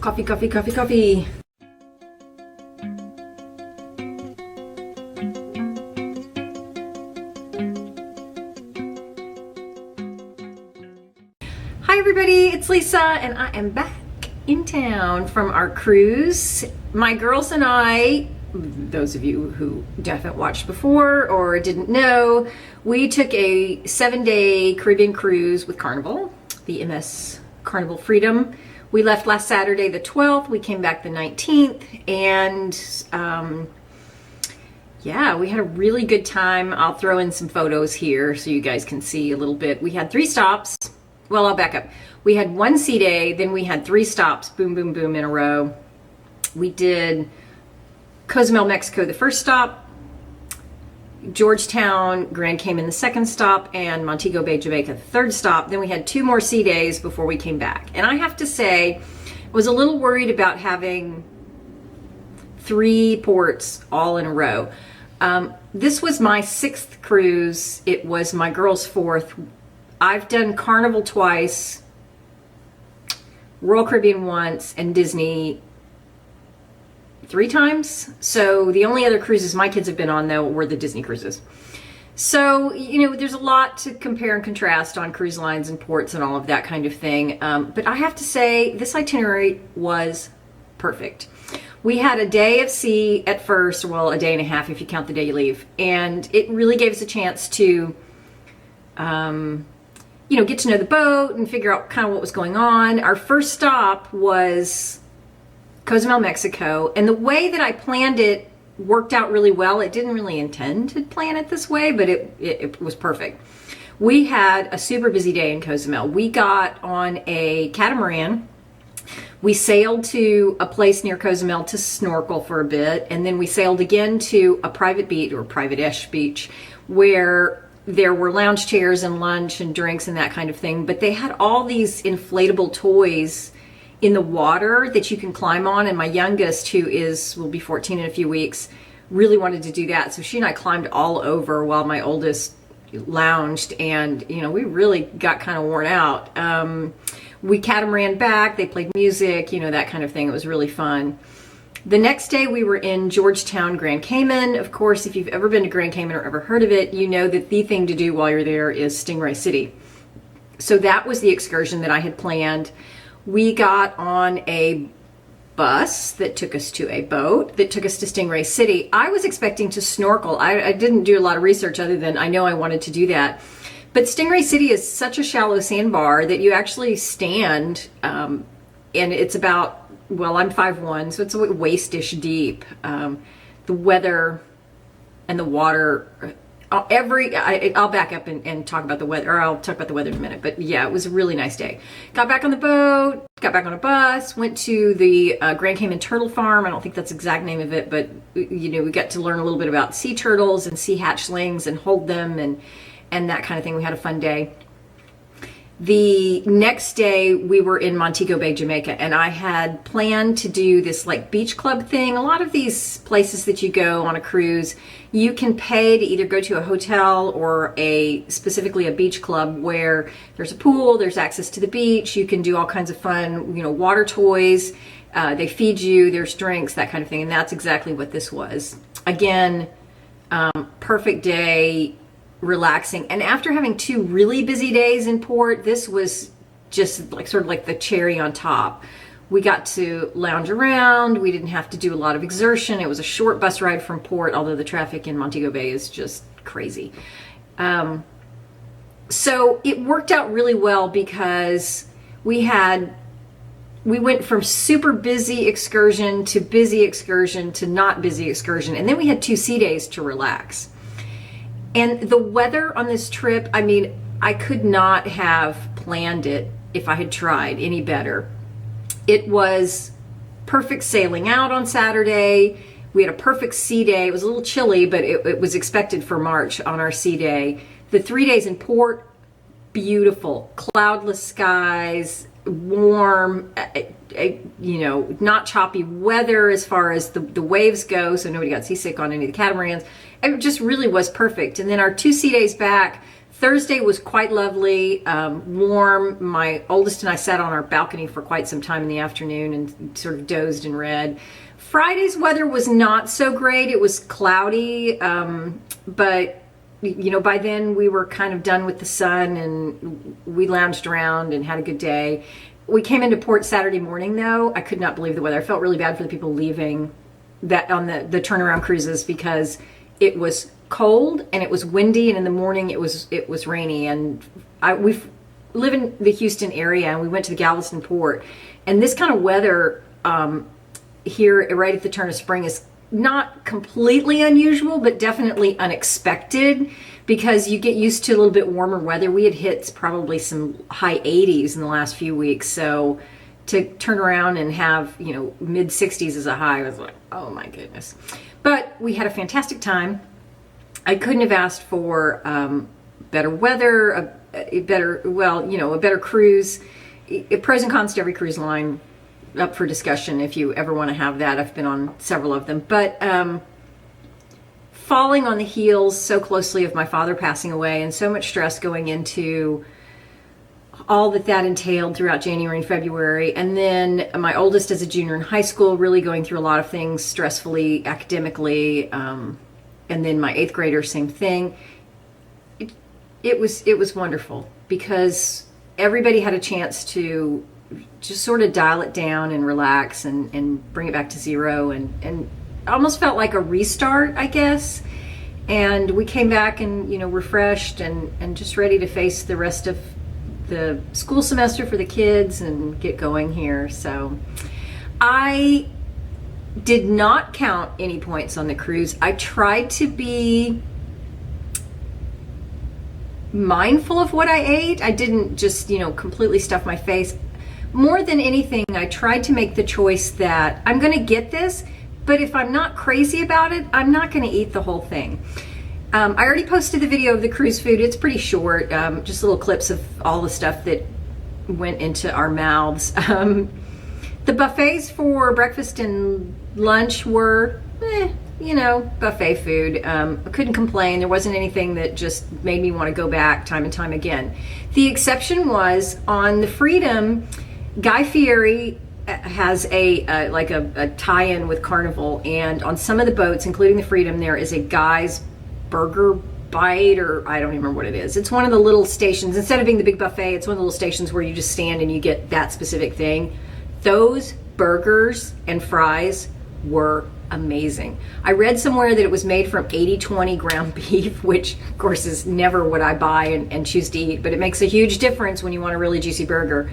Coffee, coffee, coffee, coffee. Hi everybody, it's Lisa and I am back in town from our cruise. My girls and I, those of you who haven't watched before or didn't know, we took a 7-day Caribbean cruise with Carnival, the MS Carnival Freedom. We left last Saturday the 12th, we came back the 19th, and yeah, we had a really good time. I'll throw in some photos here so you guys can see a little bit. We had 3 stops. Well, I'll back up. We had 1 sea day, then we had 3 stops, boom, boom, boom, in a row. We did Cozumel, Mexico, the first stop, Georgetown, Grand Cayman, the second stop, and Montego Bay, Jamaica, the third stop. Then we had 2 more sea days before we came back. And I have to say, I was a little worried about having 3 ports all in a row. This was my 6th cruise. It was my girl's 4th. I've done Carnival twice, Royal Caribbean once, and Disney 3 times. So the only other cruises my kids have been on, though, were the Disney cruises. So, you know, there's a lot to compare and contrast on cruise lines and ports and all of that kind of thing. But I have to say, this itinerary was perfect. We had a day of sea at first, well, a day and a half if you count the day you leave. And it really gave us a chance to you know, get to know the boat and figure out kind of what was going on. Our first stop was Cozumel, Mexico, and the way that I planned it worked out really well. It didn't really intend to plan it this way, but it was perfect. We had a super busy day in Cozumel. We got on a catamaran. We sailed to a place near Cozumel to snorkel for a bit, and then we sailed again to a private beach, or private-ish beach, where there were lounge chairs and lunch and drinks and that kind of thing, but they had all these inflatable toys in the water that you can climb on, and my youngest, who will be 14 in a few weeks, really wanted to do that. So she and I climbed all over while my oldest lounged, and you know, we really got kind of worn out. We catamaran back, they played music, you know, that kind of thing. It was really fun. The next day we were in Georgetown, Grand Cayman. Of course, if you've ever been to Grand Cayman or ever heard of it, you know that the thing to do while you're there is Stingray City. So that was the excursion that I had planned. We got on a bus that took us to a boat that took us to Stingray City. I was expecting to snorkel. I didn't do a lot of research other than I know I wanted to do that. But Stingray City is such a shallow sandbar that you actually stand, and it's about, well, I'm 5'1", so it's waist-ish deep. The weather and the water, I'll back up and talk about the weather, or I'll talk about the weather in a minute. But yeah, it was a really nice day. Got back on the boat, got back on a bus, went to the Grand Cayman Turtle Farm. I don't think that's the exact name of it, but you know, we got to learn a little bit about sea turtles and sea hatchlings and hold them and that kind of thing. We had a fun day. The next day we were in Montego Bay, Jamaica, and I had planned to do this like beach club thing. A lot of these places that you go on a cruise, you can pay to either go to a hotel or specifically a beach club where there's a pool, there's access to the beach, you can do all kinds of fun, you know, water toys, they feed you, there's drinks, that kind of thing, and that's exactly what this was. Again, perfect day, relaxing. And after having 2 really busy days in port, this was just like sort of like the cherry on top. We got to lounge around. We didn't have to do a lot of exertion. It was a short bus ride from port, although the traffic in Montego Bay is just crazy. So it worked out really well because we went from super busy excursion to not busy excursion. And then we had 2 sea days to relax. And the weather on this trip, I mean, I could not have planned it if I had tried any better. It was perfect sailing out on Saturday. We had a perfect sea day. It was a little chilly, but it was expected for March on our sea day. The 3 days in port, beautiful. Cloudless skies, warm, you know, not choppy weather as far as the waves go, so nobody got seasick on any of the catamarans. It just really was perfect. And then our 2 sea days back, Thursday was quite lovely, warm. My oldest and I sat on our balcony for quite some time in the afternoon and sort of dozed and read. Friday's weather was not so great. It was cloudy, but you know, by then we were kind of done with the sun and we lounged around and had a good day. We came into port Saturday morning though. I could not believe the weather. I felt really bad for the people leaving that on the turnaround cruises because it was cold and it was windy, and in the morning it was rainy. And we live in the Houston area, and we went to the Galveston port, and this kind of weather here right at the turn of spring is not completely unusual, but definitely unexpected, because you get used to a little bit warmer weather. We had hit probably some high 80s in the last few weeks, so to turn around and have, you know, mid 60s as a high, I was like, oh my goodness. But we had a fantastic time. I couldn't have asked for better weather, a better cruise. Pros and cons to every cruise line, up for discussion if you ever want to have that. I've been on several of them. But falling on the heels so closely of my father passing away, and so much stress going into all that entailed throughout January and February. And then my oldest as a junior in high school, really going through a lot of things stressfully, academically, and then my 8th grader, same thing. It was wonderful because everybody had a chance to just sort of dial it down and relax and bring it back to zero, and almost felt like a restart, I guess. And we came back and, you know, refreshed and just ready to face the rest of the school semester for the kids and get going here. So I did not count any points on the cruise. I tried to be mindful of what I ate. I didn't just, you know, completely stuff my face. More than anything, I tried to make the choice that I'm going to get this, but if I'm not crazy about it, I'm not going to eat the whole thing. I already posted the video of the cruise food. It's pretty short, just little clips of all the stuff that went into our mouths. The buffets for breakfast and lunch were, you know, buffet food. I couldn't complain. There wasn't anything that just made me want to go back time and time again. The exception was on the Freedom. Guy Fieri has a tie-in with Carnival, and on some of the boats, including the Freedom, there is a Guy's Burger Bite, or I don't even remember what it is. It's one of the little stations. Instead of being the big buffet, it's one of the little stations where you just stand and you get that specific thing. Those burgers and fries were amazing. I read somewhere that it was made from 80-20 ground beef, which of course is never what I buy and choose to eat, but it makes a huge difference when you want a really juicy burger.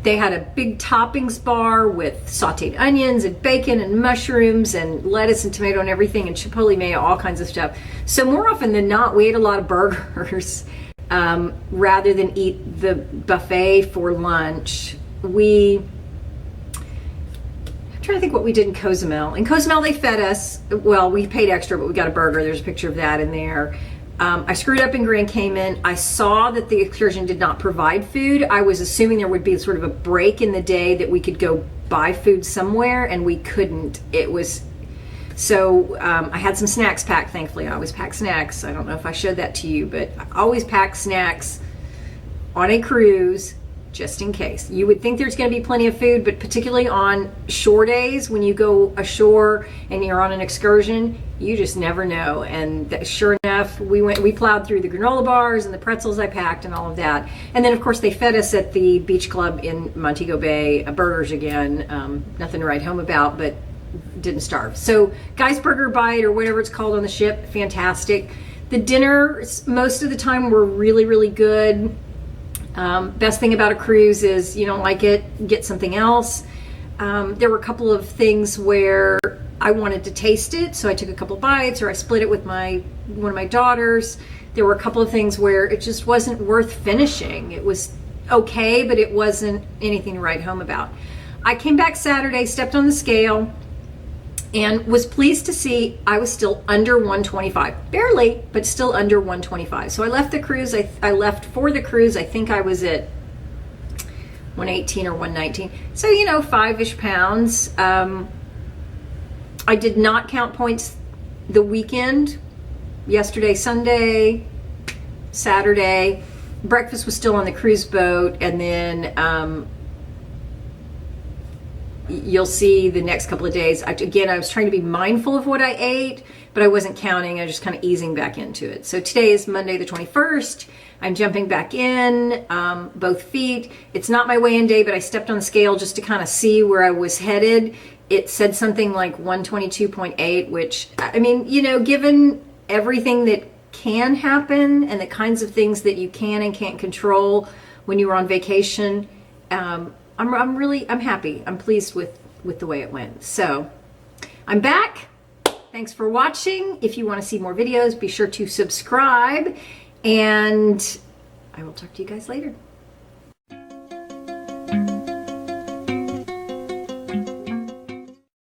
They had a big toppings bar with sauteed onions and bacon and mushrooms and lettuce and tomato and everything, and chipotle mayo, all kinds of stuff. So more often than not, we ate a lot of burgers rather than eat the buffet for lunch. I'm trying to think what we did in Cozumel. In Cozumel, they fed us. Well, we paid extra, but we got a burger. There's a picture of that in there. I screwed up in Grand Cayman. I saw that the excursion did not provide food. I was assuming there would be sort of a break in the day that we could go buy food somewhere, and we couldn't. It was so I had some snacks packed. Thankfully, I always pack snacks. I don't know if I showed that to you, but I always pack snacks on a cruise, just in case. You would think there's going to be plenty of food, but particularly on shore days, when you go ashore and you're on an excursion, you just never know. And sure enough, we plowed through the granola bars and the pretzels I packed and all of that. And then of course they fed us at the beach club in Montego Bay, burgers again. Nothing to write home about, but didn't starve. So Guy's Burger Bite, or whatever it's called on the ship, fantastic. The dinners most of the time were really, really good. Best thing about a cruise is you don't like it, get something else. There were a couple of things where I wanted to taste it, so I took a couple bites, or I split it with one of my daughters. There were a couple of things where it just wasn't worth finishing. It was okay, but it wasn't anything to write home about. I came back Saturday, stepped on the scale, and was pleased to see I was still under 125. Barely, but still under 125. So I left the cruise. I left for the cruise. I think I was at 118 or 119. So, 5-ish pounds. I did not count points the weekend. Yesterday, Sunday, Saturday. Breakfast was still on the cruise boat, and then you'll see the next couple of days. Again, I was trying to be mindful of what I ate, but I wasn't counting. I was just kind of easing back into it. So today is Monday the 21st. I'm jumping back in, both feet. It's not my weigh-in day, but I stepped on the scale just to kind of see where I was headed. It said something like 122.8, which, I mean, you know, given everything that can happen and the kinds of things that you can and can't control when you were on vacation, I'm happy. I'm pleased with the way it went. So I'm back. Thanks for watching. If you want to see more videos, be sure to subscribe, and I will talk to you guys later.